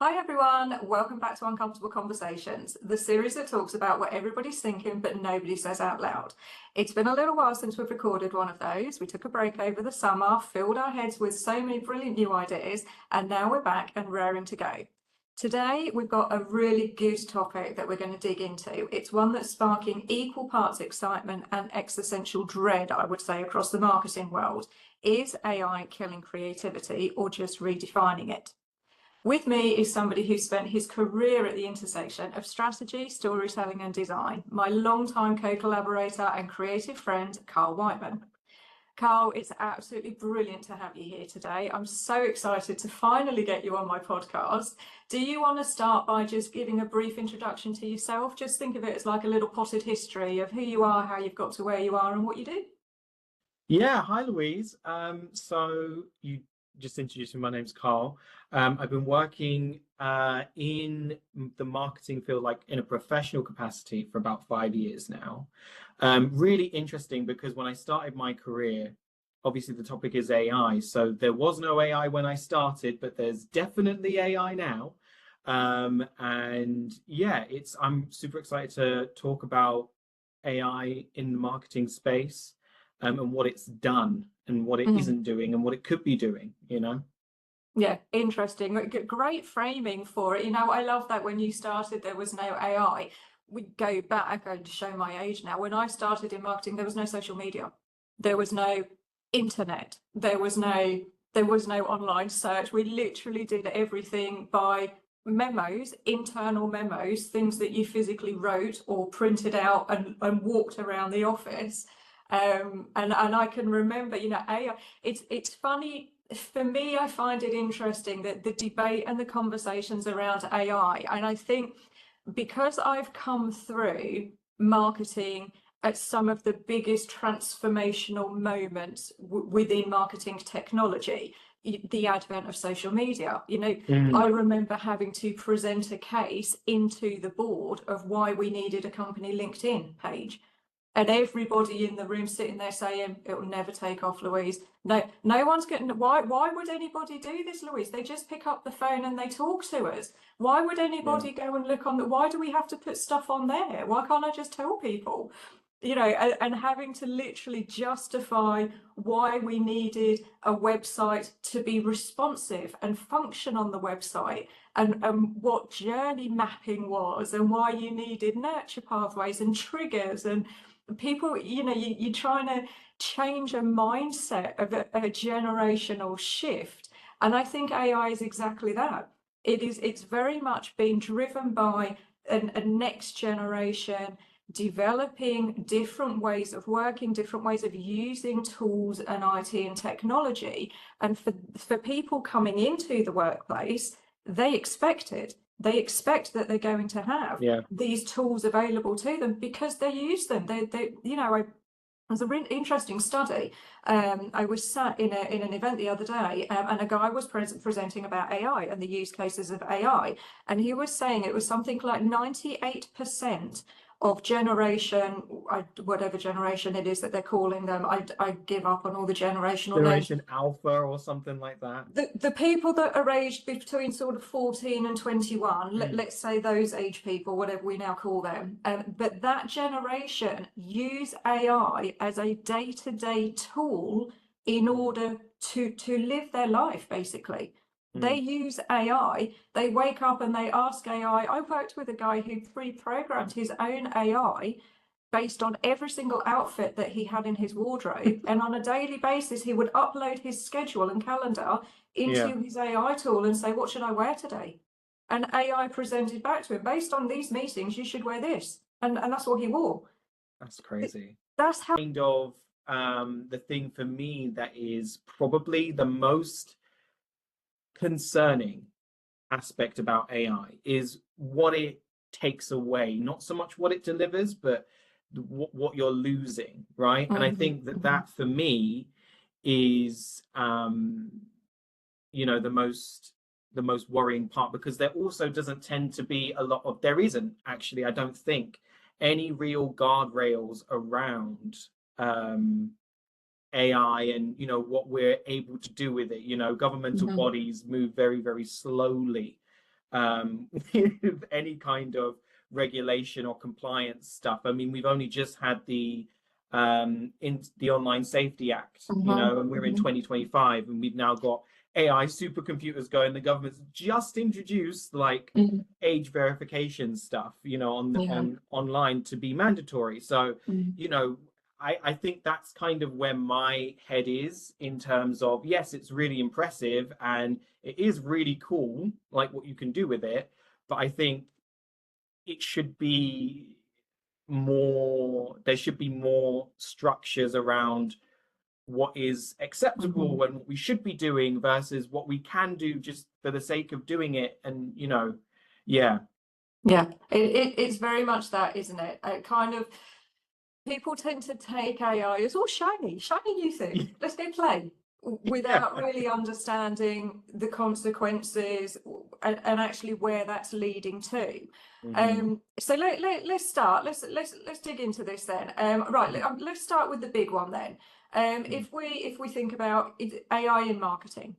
Hi everyone, welcome back to Uncomfortable Conversations, the series that talks about what everybody's thinking but nobody says out loud. It's been a little while since we've recorded one of those. We took a break over the summer, filled our heads with so many brilliant new ideas, and now we're back and raring to go. Today we've got a really good topic that we're going to dig into. It's one that's sparking equal parts excitement and existential dread, I would say, across the marketing world. Is AI killing creativity or just redefining it? With me is somebody who spent his career at the intersection of strategy, storytelling, and design, my longtime co-collaborator and creative friend, Karl Wightman. Karl, it's absolutely brilliant to have you here today. I'm so excited to finally get you on my podcast. Do you want to start by just giving a brief introduction to yourself? Just think of it as like a little potted history of who you are, how you've got to where you are, and what you do. Yeah, hi Louise. So you just introduced me. My name's Carl. I've been working in the marketing field, like in a professional capacity, for about 5 years now. Really interesting because when I started my career, obviously the topic is AI. So there was no AI when I started, but there's definitely AI now. And yeah, I'm super excited to talk about AI in the marketing space. And what it's done and what it isn't doing and what it could be doing, Yeah, interesting. Great framing for it. I love that when you started, there was no AI. We go back, to show my age now. When I started in marketing, there was no social media. There was no internet. There was no online search. We literally did everything by memos, internal memos, things that you physically wrote or printed out and walked around the office. And I can remember, AI, it's funny. For me, I find it interesting that the debate and the conversations around AI, and I think because I've come through marketing at some of the biggest transformational moments within marketing technology, the advent of social media, I remember having to present a case into the board of why we needed a company LinkedIn page. And everybody in the room sitting there saying, it will never take off, Louise. No one's getting, why would anybody do this, Louise? They just pick up the phone and they talk to us. Why would anybody go and look why do we have to put stuff on there? Why can't I just tell people? And having to literally justify why we needed a website to be responsive and function on the website, and what journey mapping was, and why you needed nurture pathways and triggers, and people, you're trying to change a mindset of a generational shift. And I think AI is exactly that. It's very much being driven by a next generation developing different ways of working, different ways of using tools and IT and technology. And for people coming into the workplace, they expect it. They expect that they're going to have these tools available to them because they use them. It was a really interesting study. I was sat in an event the other day, and a guy was presenting about AI and the use cases of AI, and he was saying it was something like 98% of whatever generation it is that they're calling them. I give up on all the generational names. Generation Alpha or something like that. The people that are aged between sort of 14 and 21, let's say those age people, whatever we now call them, but that generation use AI as a day-to-day tool in order to live their life, basically. They use AI, they wake up and they ask AI. I worked with a guy who pre-programmed his own AI based on every single outfit that he had in his wardrobe. And on a daily basis, he would upload his schedule and calendar into his AI tool and say, what should I wear today? And AI presented back to him, based on these meetings, you should wear this. And that's what he wore. That's crazy. That's how kind of the thing for me that is probably the most concerning aspect about AI is what it takes away, not so much what it delivers, but what you're losing, right? And I think that for me is the most worrying part, because there also doesn't tend to be there isn't actually, I don't think, any real guardrails around AI and what we're able to do with it. Governmental bodies move very, very slowly with any kind of regulation or compliance stuff. I mean, we've only just had in the Online Safety Act, you know, and we're in 2025, and we've now got AI supercomputers going. The government's just introduced like age verification stuff, you know, on online to be mandatory. So, you know, I think that's kind of where my head is in terms of, yes, it's really impressive and it is really cool, like what you can do with it. But I think it should be there should be more structures around what is acceptable and what we should be doing versus what we can do just for the sake of doing it. And, you know, it's very much that, isn't it? Kind of, people tend to take AI as all shiny new thing. Let's go play, without really understanding the consequences and actually where that's leading to. So let's start. Let's dig into this then. Let's start with the big one then. If we think about AI in marketing,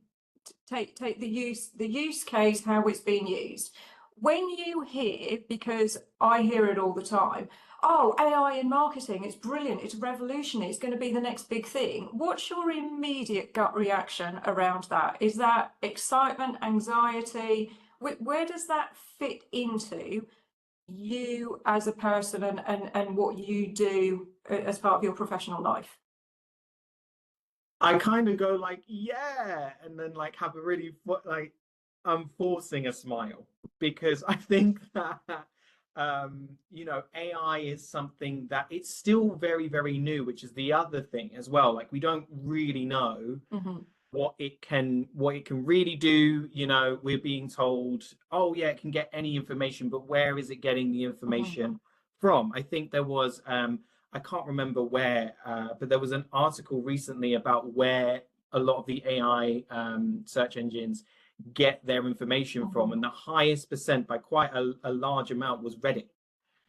take the use case, how it's being used. When you hear, because I hear it all the time, oh, AI in marketing, it's brilliant, it's revolutionary, it's going to be the next big thing. What's your immediate gut reaction around that? Is that excitement, anxiety? Where does that fit into you as a person and what you do as part of your professional life? I kind of go like, yeah, and then like have a really like I'm forcing a smile because I think that you know, AI is something that it's still very, very new, which is the other thing as well. Like we don't really know what it can really do. You know, we're being told, oh yeah, it can get any information, but where is it getting the information from? I think there was I can't remember where, but there was an article recently about where a lot of the AI search engines get their information from, and the highest percent by quite a large amount was Reddit.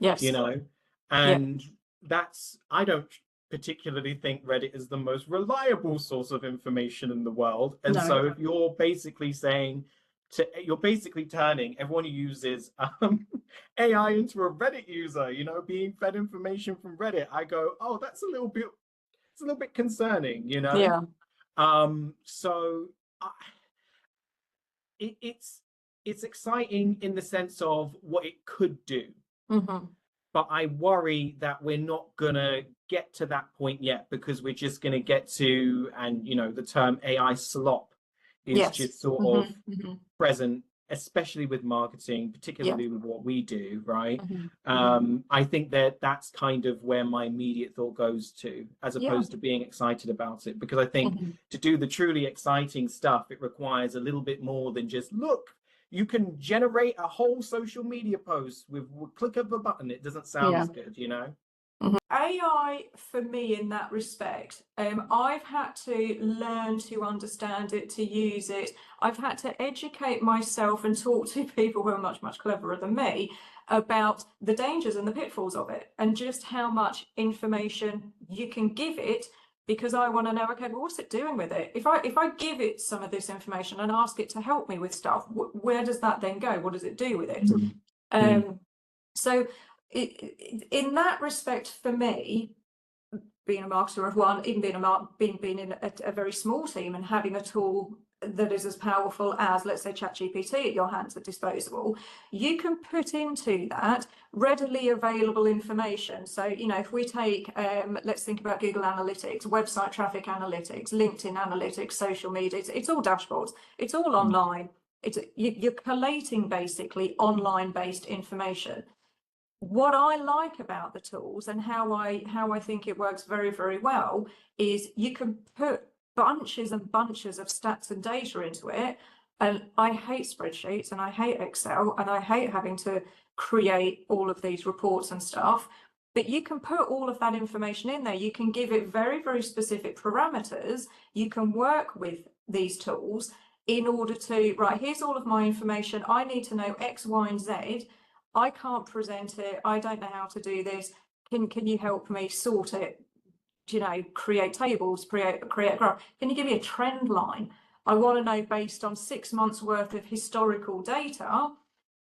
Yes. You know, and that's, I don't particularly think Reddit is the most reliable source of information in the world. And so if you're basically saying you're basically turning everyone who uses AI into a Reddit user, you know, being fed information from Reddit, I go, oh, it's a little bit concerning, you know. So it's exciting in the sense of what it could do, but I worry that we're not gonna get to that point yet, because we're just gonna get to, and you know, the term AI slop is just sort of present, especially with marketing, particularly with what we do, right? I think that's kind of where my immediate thought goes to, as opposed to being excited about it, because I think to do the truly exciting stuff, it requires a little bit more than just, look, you can generate a whole social media post with a click of a button. It doesn't sound as good, you know? AI for me in that respect, I've had to learn to understand it, to use it. I've had to educate myself and talk to people who are much, much cleverer than me about the dangers and the pitfalls of it, and just how much information you can give it, because I want to know, okay, well, what's it doing with it? If I give it some of this information and ask it to help me with stuff, where does that then go? What does it do with it? So in that respect, for me, being a marketer of one, even being in a very small team and having a tool that is as powerful as, let's say, ChatGPT at your hands at disposal, you can put into that readily available information. So, you know, if we take, let's think about Google Analytics, website traffic analytics, LinkedIn analytics, social media, it's all dashboards, it's all online. You're collating basically online-based information. What I like about the tools and how I think it works very, very well is you can put bunches and bunches of stats and data into it. And I hate spreadsheets and I hate Excel and I hate having to create all of these reports and stuff. But you can put all of that information in there. You can give it very, very specific parameters. You can work with these tools in order to, right, here's all of my information. I need to know X, Y, and Z. I can't present it. I don't know how to do this. Can you help me sort it? You know, create tables, create a graph. Can you give me a trend line? I want to know, based on 6 months worth of historical data,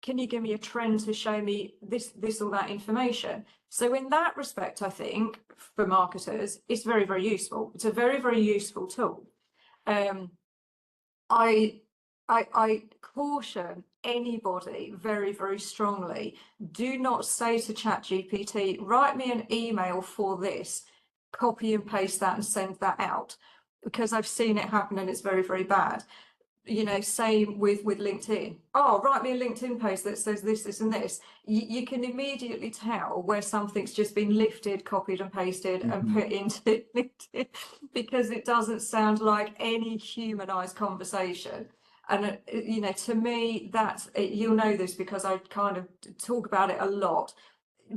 can you give me a trend to show me this or that information? So in that respect, I think for marketers, it's very, very useful. It's a very, very useful tool. I caution anybody very, very strongly, do not say to ChatGPT, write me an email for this, copy and paste that and send that out, because I've seen it happen and it's very, very bad. You know, same with LinkedIn. Oh, write me a LinkedIn post that says this, this, and this. You can immediately tell where something's just been lifted, copied and pasted and put into LinkedIn, because it doesn't sound like any humanized conversation. And, you know, to me, that's, you'll know this because I kind of talk about it a lot.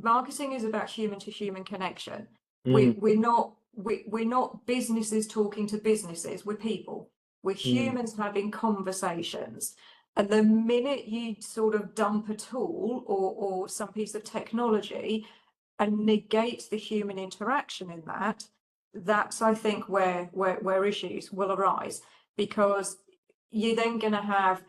Marketing is about human to human connection. We're not businesses talking to businesses, we're people. We're humans having conversations. And the minute you sort of dump a tool or some piece of technology and negate the human interaction in that, that's, I think, where issues will arise, because you're then going to have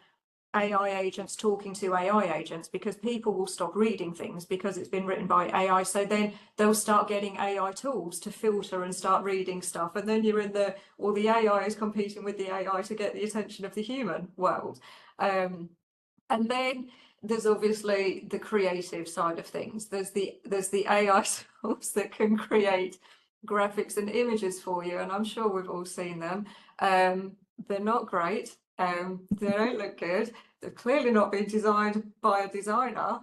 AI agents talking to AI agents, because people will stop reading things because it's been written by AI. So then they'll start getting AI tools to filter and start reading stuff. And then you're in the AI is competing with the AI to get the attention of the human world. And then there's obviously the creative side of things. There's the AI tools that can create graphics and images for you. And I'm sure we've all seen them. They're not great. They don't look good. They've clearly not been designed by a designer.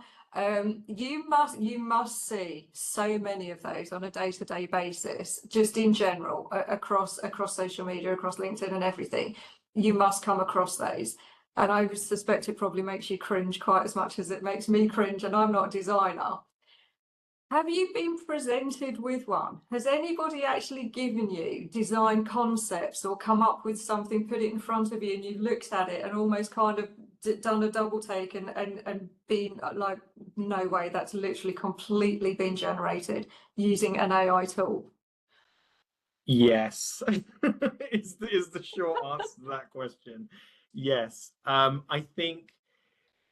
You must see so many of those on a day-to-day basis, just in general, across social media, across LinkedIn and everything. You must come across those. And I suspect it probably makes you cringe quite as much as it makes me cringe, and I'm not a designer. Have you been presented with one? Has anybody actually given you design concepts or come up with something, put it in front of you, and you've looked at it and almost kind of done a double take and been like, no way, that's literally completely been generated using an AI tool? Yes, is the short answer to that question. Yes, I think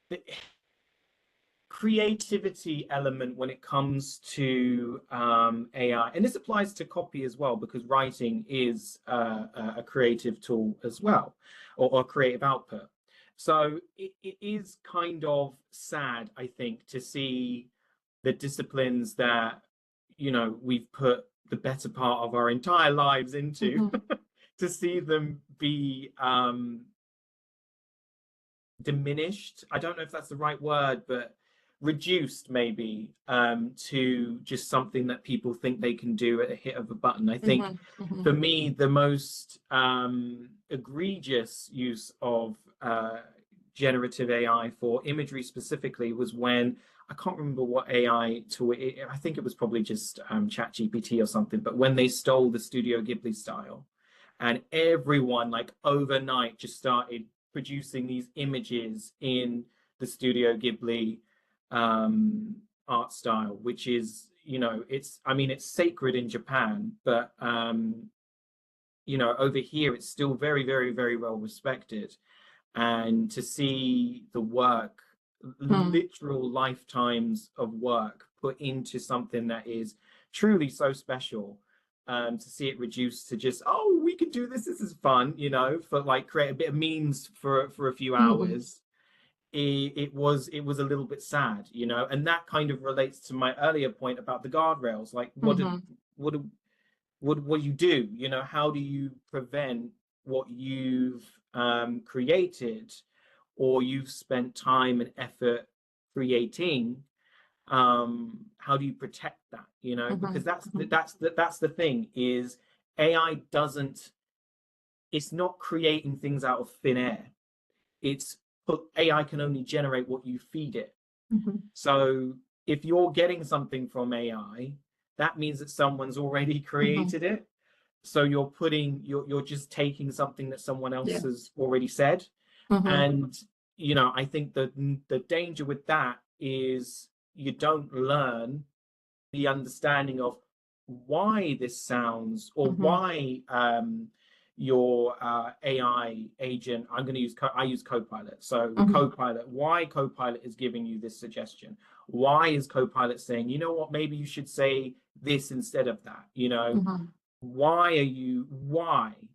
the creativity element when it comes to AI, and this applies to copy as well, because writing is a creative tool as well, or creative output. So it is kind of sad, I think, to see the disciplines that, you know, we've put the better part of our entire lives into, to see them be diminished. I don't know if that's the right word, but reduced maybe, to just something that people think they can do at a hit of a button. I think for me, the most egregious use of generative AI for imagery specifically was when, I can't remember what AI tool, I think it was probably just ChatGPT or something, but when they stole the Studio Ghibli style, and everyone like overnight just started producing these images in the Studio Ghibli art style, which is, you know, it's, I mean, it's sacred in Japan, but you know, over here it's still very, very, very well respected. And to see the work, literal lifetimes of work put into something that is truly so special, to see it reduced to just, oh, we can do this is fun, you know, for like create a bit of memes for a few hours. It was a little bit sad, you know, and that kind of relates to my earlier point about the guardrails. Like, what do you do? You know, how do you prevent what you've created, or you've spent time and effort creating? How do you protect that? You know, because that's the thing, is AI doesn't, it's not creating things out of thin air. It's, but AI can only generate what you feed it. So if you're getting something from AI, that means that someone's already created it. So you're just taking something that someone else has already said. And, you know, I think the danger with that is you don't learn the understanding of why this sounds, or why your AI agent. I'm going to use I use Copilot. So the Mhm. Copilot, why Copilot is giving you this suggestion? Why is Copilot saying, you know what, maybe you should say this instead of that? You know, Mhm. why?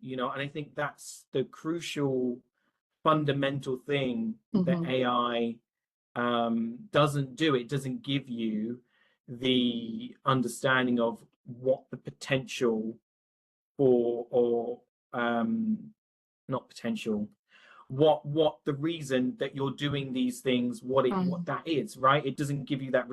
You know, and I think that's the crucial fundamental thing that Mhm. AI doesn't do. It doesn't give you the understanding of what the potential for, or not potential, what the reason that you're doing these things, what Mhm. that is, right? It doesn't give you that,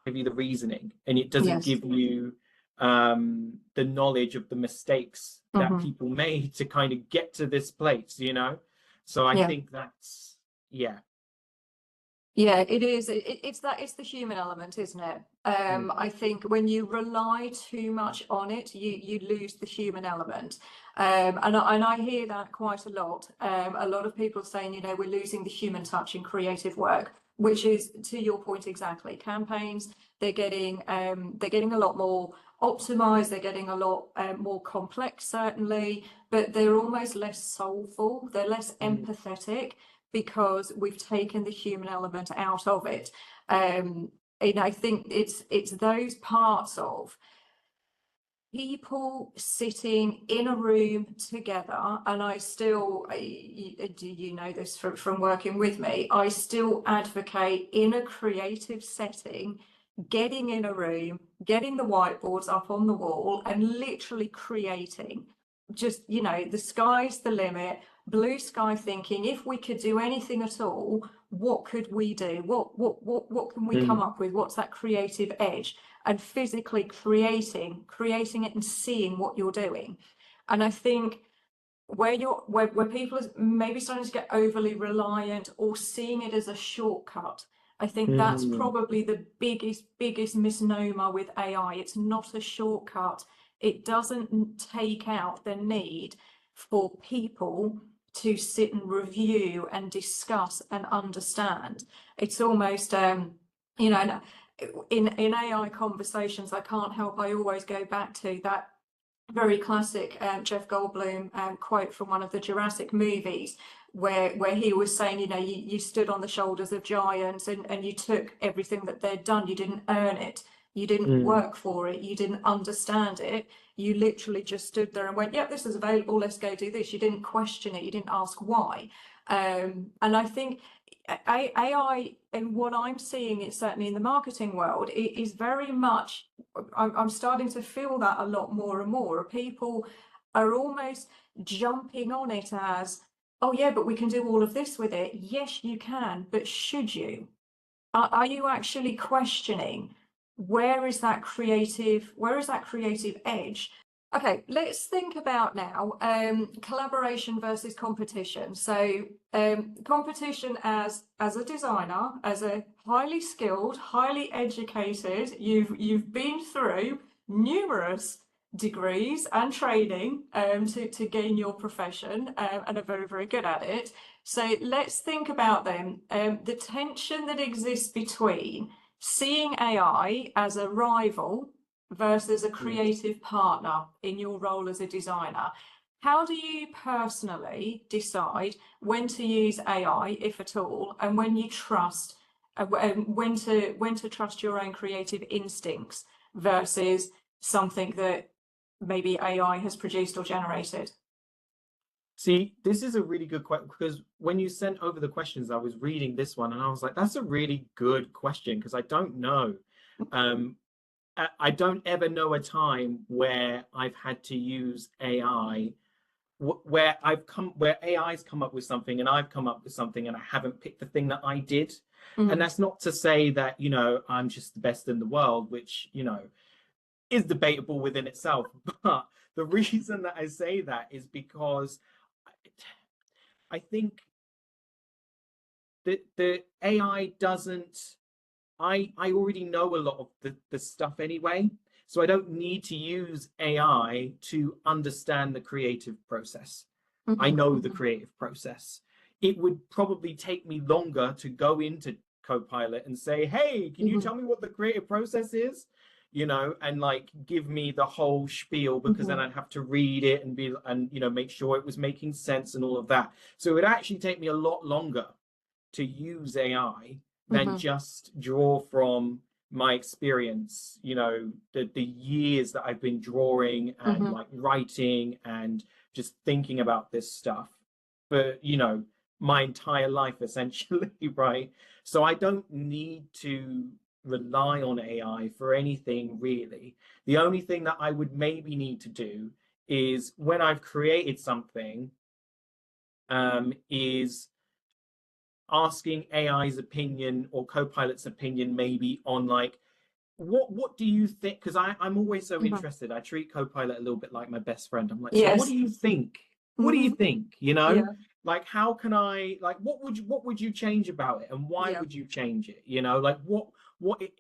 give you the reasoning, and it doesn't Yes. give you the knowledge of the mistakes that Mhm. people made to kind of get to this place, you know. So I Yeah. think that's, yeah. Yeah, it is. It's the human element, isn't it? Mm. I think when you rely too much on it, you lose the human element. And I hear that quite a lot. A lot of people saying, you know, we're losing the human touch in creative work, which is, to your point exactly. Campaigns, they're getting a lot more optimized, they're getting a lot more complex, certainly, but they're almost less soulful, they're less Mm. empathetic, because we've taken the human element out of it. And I think it's those parts of people sitting in a room together, and I still, do you know this from working with me, I still advocate in a creative setting, getting in a room, getting the whiteboards up on the wall and literally creating. Just, you know, the sky's the limit, blue sky thinking, if we could do anything at all, what could we do? What can we come Mm. up with? What's that creative edge? And physically creating it and seeing what you're doing. And I think where people are maybe starting to get overly reliant or seeing it as a shortcut, I think that's Mm. probably the biggest misnomer with AI. It's not a shortcut. It doesn't take out the need for people to sit and review and discuss and understand. It's almost, you know, in AI conversations, I can't help, I always go back to that very classic Jeff Goldblum quote from one of the Jurassic movies, where he was saying, you know, you stood on the shoulders of giants, and you took everything that they'd done. You didn't earn it. You didn't Mm. work for it. You didn't understand it. You literally just stood there and went, yep, this is available. Let's go do this. You didn't question it. You didn't ask why. And I think AI, and what I'm seeing, it certainly in the marketing world, it is very much, I'm starting to feel that a lot more and more. People are almost jumping on it as, oh yeah, but we can do all of this with it. Yes, you can, but should you? Are you actually questioning where is that creative edge? Okay, let's think about now collaboration versus competition. So competition as a designer, as a highly skilled, highly educated, you've been through numerous degrees and training to gain your profession and are very, very good at it. So let's think about then the tension that exists between seeing AI as a rival versus a Mm. creative partner in your role as a designer. How do you personally decide when to use AI, if at all, and when you trust, when to trust your own creative instincts versus something that maybe AI has produced or generated? See, this is a really good question, because when you sent over the questions, I was reading this one and I was like, that's a really good question, because I don't know. Um, I don't ever know a time where I've had to use AI, where AI's come up with something and I've come up with something and I haven't picked the thing that I did. And Mm, that's not to say that, you know, I'm just the best in the world, which, you know, is debatable within itself. But the reason that I say that is because I think that the AI doesn't, I already know a lot of the stuff anyway. So I don't need to use AI to understand the creative process. I mhm, know the mhm, creative process. It would probably take me longer to go into Copilot and say, hey, can you mhm. tell me what the creative process is? you know, and like give me the whole spiel, because then I'd have to read it and you know, make sure it was making sense and all of that. So it would actually take me a lot longer to use AI than just draw from my experience, you know, the years that I've been drawing and like writing and just thinking about this stuff for, you know, my entire life essentially, right? So I don't need to rely on AI for anything really. The only thing that I would maybe need to do is when I've created something, is asking AI's opinion or Copilot's opinion maybe on like what do you think? Because I'm always so interested. I treat Copilot a little bit like my best friend. I'm like, so what Yes. do you think? What do you think? You know, Yeah. like how can I like what would you change about it, and why Yeah. would you change it? You know, like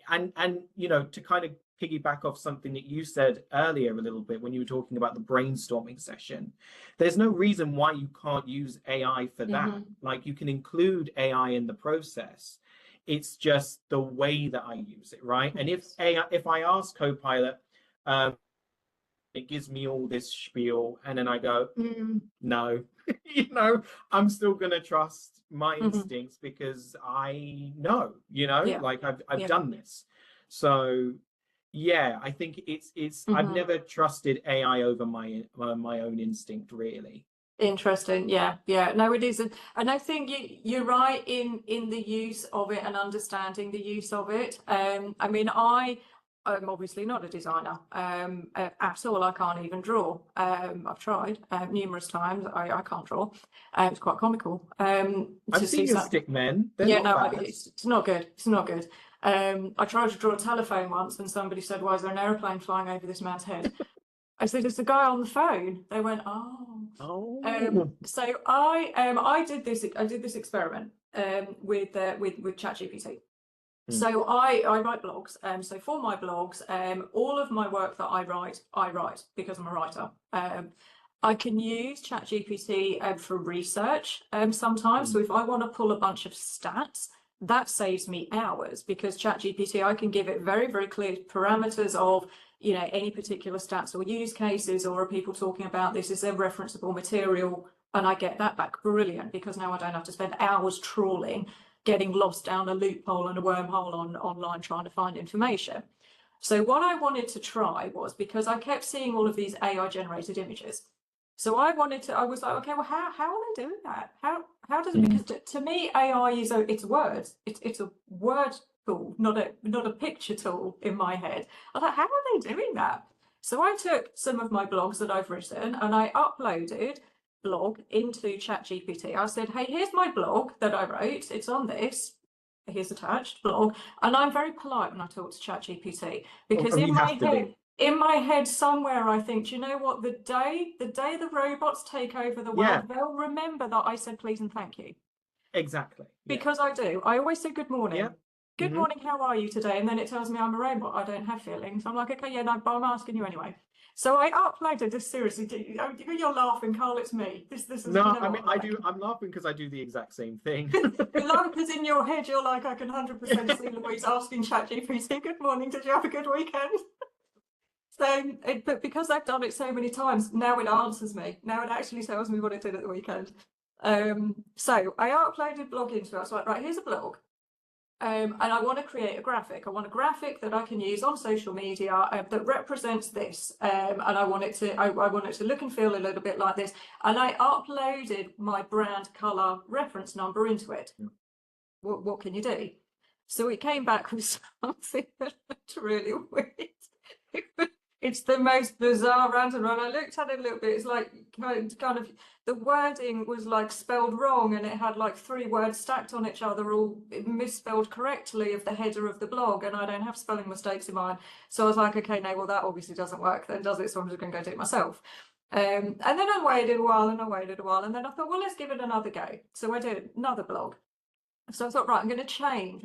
and you know, to kind of piggyback off something that you said earlier a little bit when you were talking about the brainstorming session, there's no reason why you can't use AI for that. Like you can include AI in the process. It's just the way that I use it, right? And if I ask Copilot, it gives me all this spiel, and then I go, no, you know, I'm still gonna trust my instincts because I know, you know, like I've done this. So yeah, I think it's I've never trusted AI over my own instinct really. Interesting. Yeah, yeah. No, it isn't. And I think you're right in the use of it and understanding the use of it. I mean, I'm obviously not a designer at all. I can't even draw. I've tried numerous times. I can't draw. It's quite comical. I've seen your stick men. They're Yeah, not no, bad. it's not good. It's not good. I tried to draw a telephone once, and somebody said, "Why is there an aeroplane flying over this man's head?" I said, "It's the guy on the phone." They went, "Oh." So I did this experiment with ChatGPT. So I write blogs. So for my blogs, all of my work that I write because I'm a writer. I can use ChatGPT for research sometimes. So if I want to pull a bunch of stats, that saves me hours, because ChatGPT, I can give it very, very clear parameters of, you know, any particular stats or use cases, or are people talking about this? Is there referenceable material? And I get that back. Brilliant, because now I don't have to spend hours trawling, getting lost down a loophole and a wormhole online trying to find information. So what I wanted to try was, because I kept seeing all of these AI generated images. So I was like, okay, well, how are they doing that? How does it, because to me, AI it's words. It's a word tool, not a picture tool in my head. I thought, how are they doing that? So I took some of my blogs that I've written and I uploaded blog into ChatGPT. I said, hey, here's my blog that I wrote. It's on this. Here's attached blog. And I'm very polite when I talk to ChatGPT, because in my head somewhere I think, do you know what, the day the robots take over the world, they'll remember that I said please and thank you. Exactly. Because I do. I always say good morning. Good morning, how are you today? And then it tells me I'm a robot. I don't have feelings. I'm like, okay, yeah, no, but I'm asking you anyway. So I uploaded this seriously. You're laughing, Carl. It's me. This is. No, You know I mean, what, I'm laughing because I do the exact same thing. You're laughing because in your head you're like, I can 100% see Louise asking ChatGPT, "Good morning. Did you have a good weekend?" So, but because I've done it so many times, now it answers me. Now it actually tells me what it did at the weekend. So I uploaded blog into it. I was like, right, here's a blog. And I want to create a graphic. I want a graphic that I can use on social media that represents this, and I want it to look and feel a little bit like this. And I uploaded my brand color reference number into it. What can you do? So it came back with something that looked really weird. It's the most bizarre random one. I looked at it a little bit. It's like kind of the wording was like spelled wrong, and it had like 3 words stacked on each other, all misspelled correctly of the header of the blog. And I don't have spelling mistakes in mine. So I was like, okay, no, well, that obviously doesn't work then, does it? So I'm just going to go do it myself. And then I waited a while and I waited a while. And then I thought, well, let's give it another go. So I did another blog. So I thought, right, I'm going to change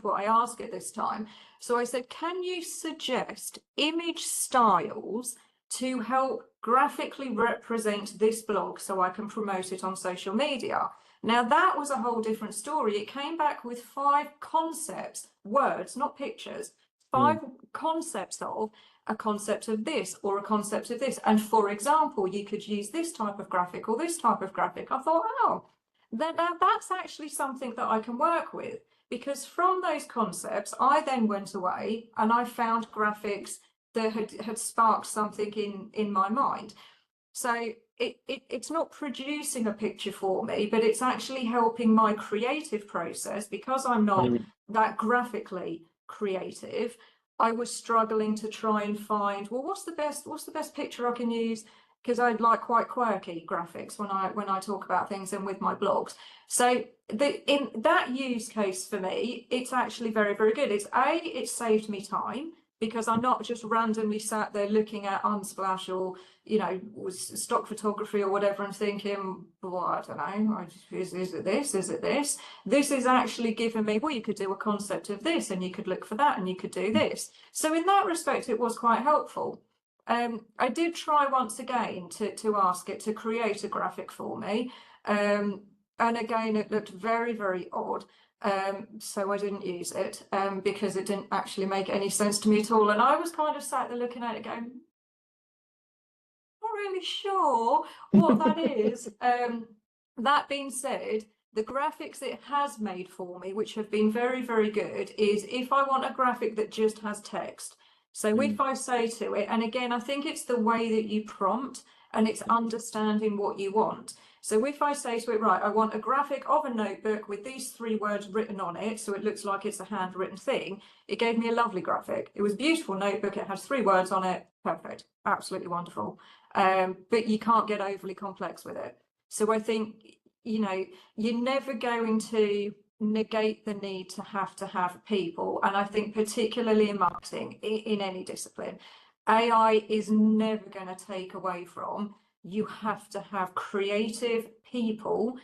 what I ask it this time. So I said, can you suggest image styles to help graphically represent this blog so I can promote it on social media? Now that was a whole different story. It came back with 5 concepts, words, not pictures, 5 concepts of a concept of this or a concept of this. And for example, you could use this type of graphic or this type of graphic. I thought, oh, that's actually something that I can work with, because from those concepts, I then went away and I found graphics that had sparked something in my mind. So it's not producing a picture for me, but it's actually helping my creative process, because I'm not that graphically creative. I was struggling to try and find, well, what's the best picture I can use, because I like quite quirky graphics when I talk about things and with my blogs. So in that use case for me, it's actually very, very good. It saved me time, because I'm not just randomly sat there looking at Unsplash or, you know, stock photography or whatever and thinking, well, I don't know, is it this? Is it this? This is actually giving me, well, you could do a concept of this and you could look for that and you could do this. So in that respect, it was quite helpful. I did try once again to ask it to create a graphic for me. And again, it looked very, very odd. So I didn't use it because it didn't actually make any sense to me at all. And I was kind of sat there looking at it going, not really sure what that is. That being said, the graphics it has made for me, which have been very, very good, is if I want a graphic that just has text. So if I say to it, and again, I think it's the way that you prompt and it's understanding what you want. So if I say to it, right, I want a graphic of a notebook with these 3 words written on it, so it looks like it's a handwritten thing, it gave me a lovely graphic. It was a beautiful notebook. It has 3 words on it. Perfect. Absolutely wonderful. But you can't get overly complex with it. So I think, you know, you're never going to negate the need to have people. And I think particularly in marketing, in any discipline, AI is never going to take away from, you have to have creative people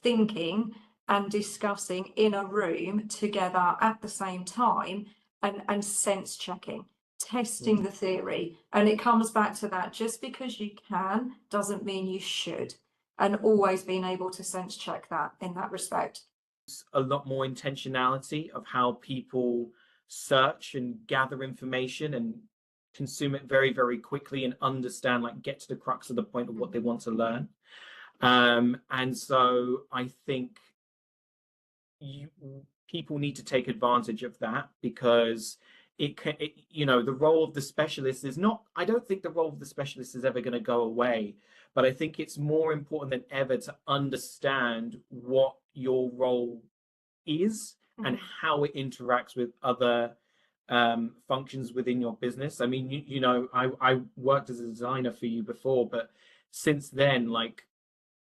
thinking and discussing in a room together at the same time, and sense checking, testing the theory. And it comes back to that, just because you can doesn't mean you should, and always being able to sense check that in that respect. A lot more intentionality of how people search and gather information and consume it very, very quickly and understand, like, get to the crux of the point of what they want to learn. And so I think people need to take advantage of that, because you know, the role of the specialist is not, I don't think the role of the specialist is ever going to go away, but I think it's more important than ever to understand what your role is and how it interacts with other functions within your business. I mean, you know, I worked as a designer for you before, but since then, like,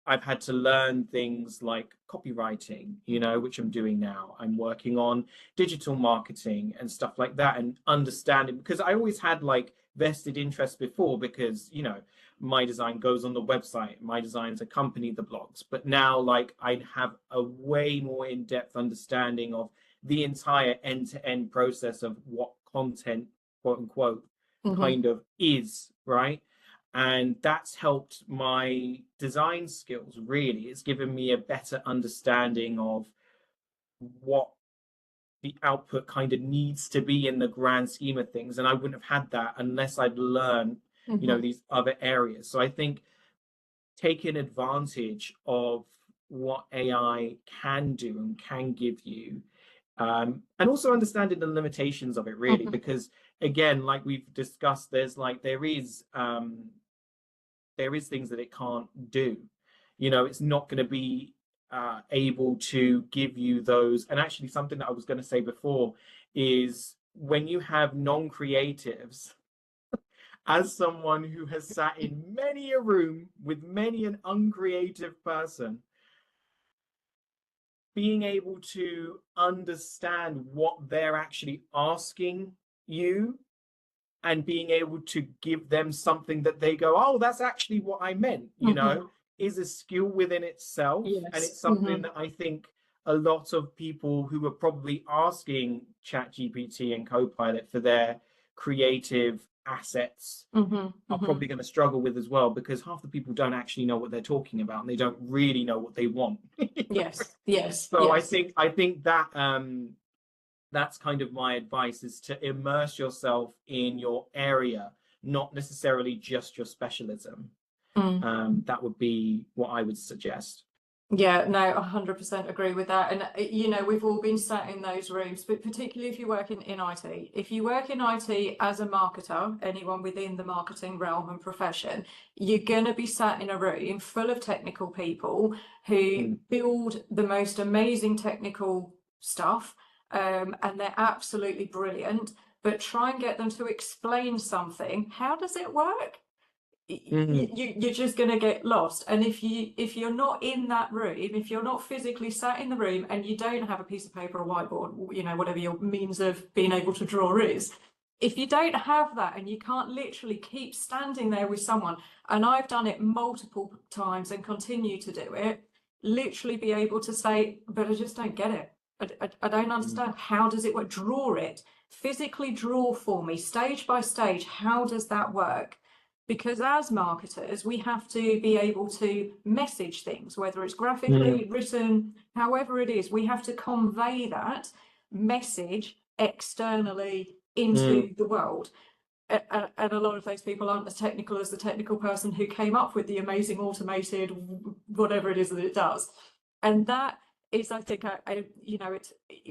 I've had to learn things like copywriting, you know, which I'm doing now. I'm working on digital marketing and stuff like that, and understanding, because I always had like vested interest before, because, you know, my design goes on the website, my designs accompany the blogs, but now, like, I have a way more in-depth understanding of the entire end-to-end process of what content, quote unquote, kind of is, right? And that's helped my design skills, really. It's given me a better understanding of what the output kind of needs to be in the grand scheme of things. And I wouldn't have had that unless I'd learned, you know, these other areas. So I think taking advantage of what AI can do and can give you, and also understanding the limitations of it, really, because again, like we've discussed, there is things that it can't do. You know, it's not going to be able to give you those. And actually, something that I was going to say before is, when you have non-creatives, as someone who has sat in many a room with many an uncreative person, being able to understand what they're actually asking you and being able to give them something that they go, oh, that's actually what I meant, you know, is a skill within itself. Yes. And it's something that I think a lot of people who are probably asking ChatGPT and Copilot for their creative assets are probably going to struggle with as well, because half the people don't actually know what they're talking about, and they don't really know what they want. Yes. So yes. I think that that's kind of my advice, is to immerse yourself in your area, not necessarily just your specialism. That would be what I would suggest. Yeah, no, 100% agree with that. And, you know, we've all been sat in those rooms, but particularly if you work in IT. If you work in IT as a marketer, anyone within the marketing realm and profession, you're going to be sat in a room full of technical people who build the most amazing technical stuff, and they're absolutely brilliant. But try and get them to explain something. How does it work? You're just going to get lost. And if you're not in that room, if you're not physically sat in the room and you don't have a piece of paper or whiteboard, you know, whatever your means of being able to draw is, if you don't have that and you can't literally keep standing there with someone, and I've done it multiple times and continue to do it, literally be able to say, but I just don't get it. I don't understand. How does it work? Draw it. Physically draw for me, stage by stage. How does that work? Because as marketers, we have to be able to message things, whether it's graphically, written, however it is, we have to convey that message externally into the world. And a lot of those people aren't as technical as the technical person who came up with the amazing automated whatever it is that it does. And that is, I think, you know,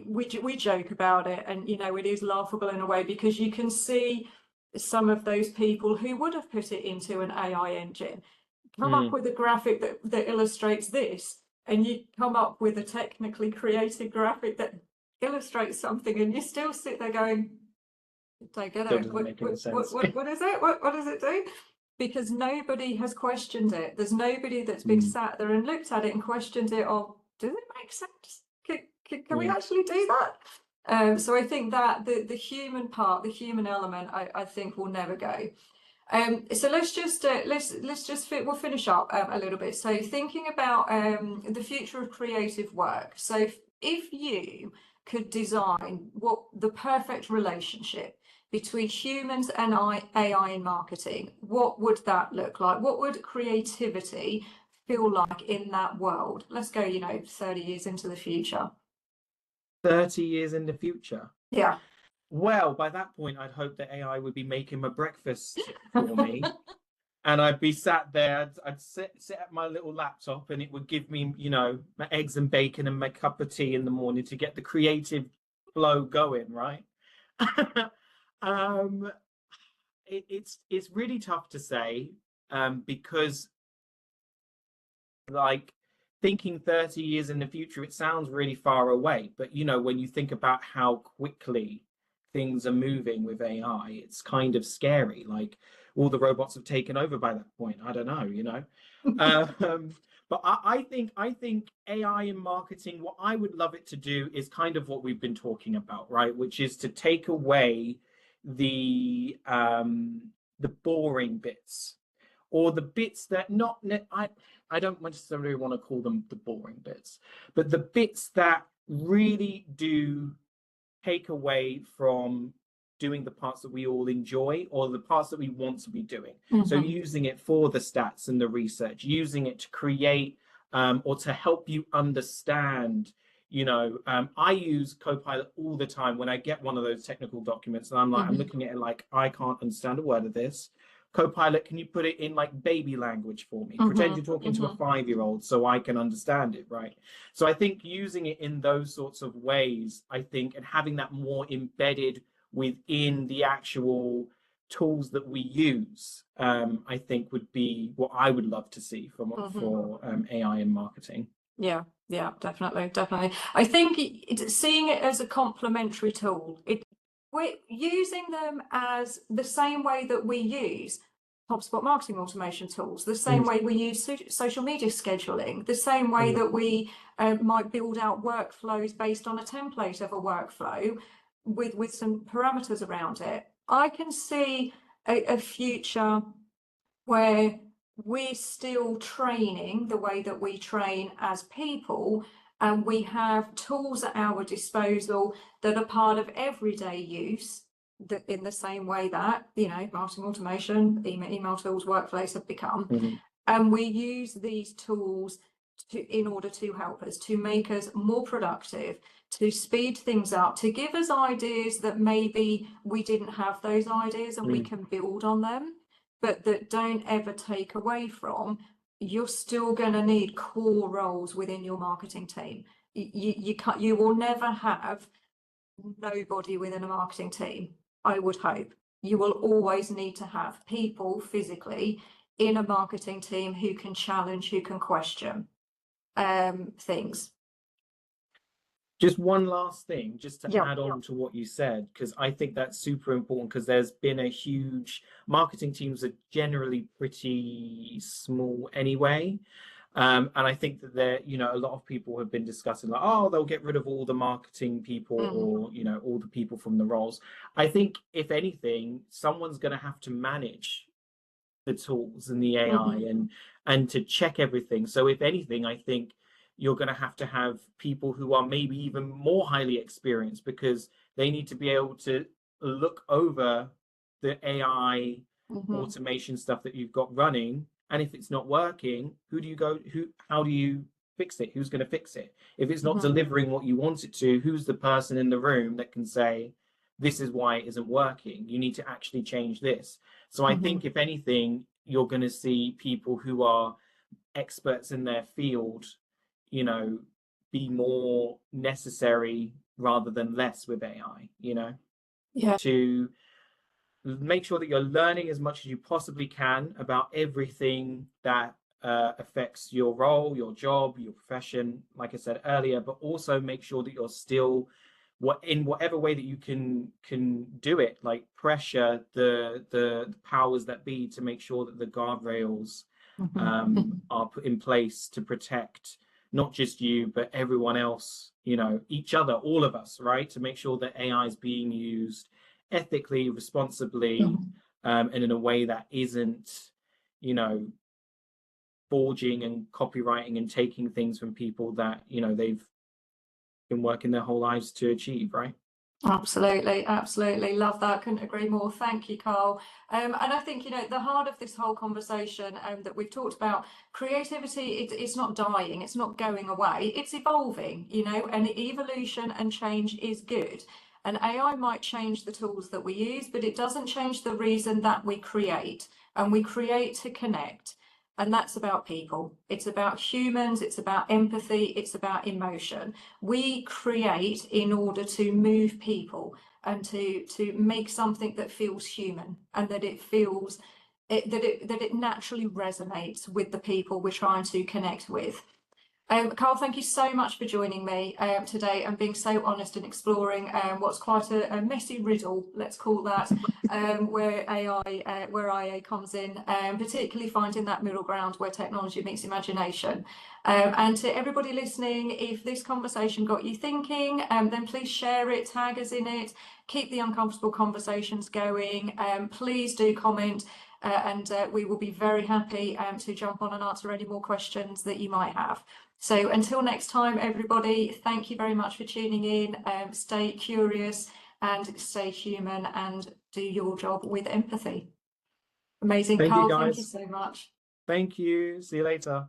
we joke about it, and, you know, it is laughable in a way, because you can see some of those people who would have put it into an AI engine come up with a graphic that illustrates this, and you come up with a technically created graphic that illustrates something, and you still sit there going, don't get it. What is it? What does it do? Because nobody has questioned it. There's nobody that's been sat there and looked at it and questioned it, or does it make sense? Can we actually do that? So I think that the human part, the human element, I think will never go. So we'll finish up a little bit. So thinking about the future of creative work. So if you could design what the perfect relationship between humans and AI in marketing, what would that look like? What would creativity feel like in that world? Let's go, you know, 30 years into the future. 30 years in the future. Yeah. Well, by that point, I'd hope that AI would be making my breakfast for me. And I'd be sat there, I'd sit at my little laptop, and it would give me, you know, my eggs and bacon and my cup of tea in the morning to get the creative flow going, right? It's really tough to say, because, like, thinking 30 years in the future, it sounds really far away. But, you know, when you think about how quickly things are moving with AI, it's kind of scary. Like, all the robots have taken over by that point. I don't know, you know. But I think AI in marketing, what I would love it to do is kind of what we've been talking about, right? Which is to take away the boring bits, or the bits that I don't necessarily want to call them the boring bits, but the bits that really do take away from doing the parts that we all enjoy, or the parts that we want to be doing. So using it for the stats and the research, using it to create or to help you understand, you know, I use Copilot all the time when I get one of those technical documents and I'm like, I'm looking at it like, I can't understand a word of this. Copilot, can you put it in like baby language for me? Pretend you're talking to a 5-year-old so I can understand it, right? So I think using it in those sorts of ways, I think, and having that more embedded within the actual tools that we use, I think would be what I would love to see for AI in marketing. Yeah, definitely. I think seeing it as a complementary tool, we're using them as the same way that we use HubSpot marketing automation tools, the same way we use social media scheduling, the same way that we might build out workflows based on a template of a workflow with some parameters around it. I can see a future where we're still training the way that we train as people, and we have tools at our disposal that are part of everyday use, that in the same way that, you know, marketing automation, email tools, workflows have become. And we use these tools in order to help us, to make us more productive, to speed things up, to give us ideas that maybe we didn't have those ideas and we can build on them, but that don't ever take away from, you're still going to need core roles within your marketing team. You will never have nobody within a marketing team, I would hope. You will always need to have people physically in a marketing team who can challenge, who can question things. Just one last thing, just to Yeah. add on to what you said, because I think that's super important, because there's been a huge, marketing teams are generally pretty small anyway. And I think that there, you know, a lot of people have been discussing like, oh, they'll get rid of all the marketing people or, you know, all the people from the roles. I think if anything, someone's going to have to manage the tools and the AI and to check everything. So if anything, I think you're going to have people who are maybe even more highly experienced, because they need to be able to look over the AI automation stuff that you've got running. And if it's not working, how do you fix it? Who's going to fix it? If it's not delivering what you want it to, who's the person in the room that can say, this is why it isn't working? You need to actually change this. So I think if anything, you're going to see people who are experts in their field, you know, be more necessary rather than less with AI, you know, to make sure that you're learning as much as you possibly can about everything that affects your role, your job, your profession, like I said earlier, but also make sure that you're still in whatever way that you can do it, like pressure the powers that be to make sure that the guardrails are put in place to protect not just you, but everyone else, you know, each other, all of us, right? To make sure that AI is being used ethically, responsibly, and in a way that isn't, you know, forging and copywriting and taking things from people that, you know, they've been working their whole lives to achieve, right? Absolutely, absolutely. Love that. Couldn't agree more. Thank you, Carl. And I think, you know, the heart of this whole conversation that we've talked about, creativity, it's not dying, it's not going away, it's evolving, you know, and evolution and change is good. And AI might change the tools that we use, but it doesn't change the reason that we create. And we create to connect. And that's about people. It's about humans, it's about empathy, it's about emotion. We create in order to move people and to make something that feels human, and that it feels that it naturally resonates with the people we're trying to connect with. Carl, thank you so much for joining me today and being so honest and exploring what's quite a messy riddle, let's call that, where IA comes in, particularly finding that middle ground where technology meets imagination. And to everybody listening, if this conversation got you thinking, then please share it, tag us in it, keep the uncomfortable conversations going. Please do comment. And we will be very happy to jump on and answer any more questions that you might have. So until next time, everybody, thank you very much for tuning in. Stay curious and stay human and do your job with empathy. Amazing. Thank Carl, you, guys. thank you so much. Thank you. See you later.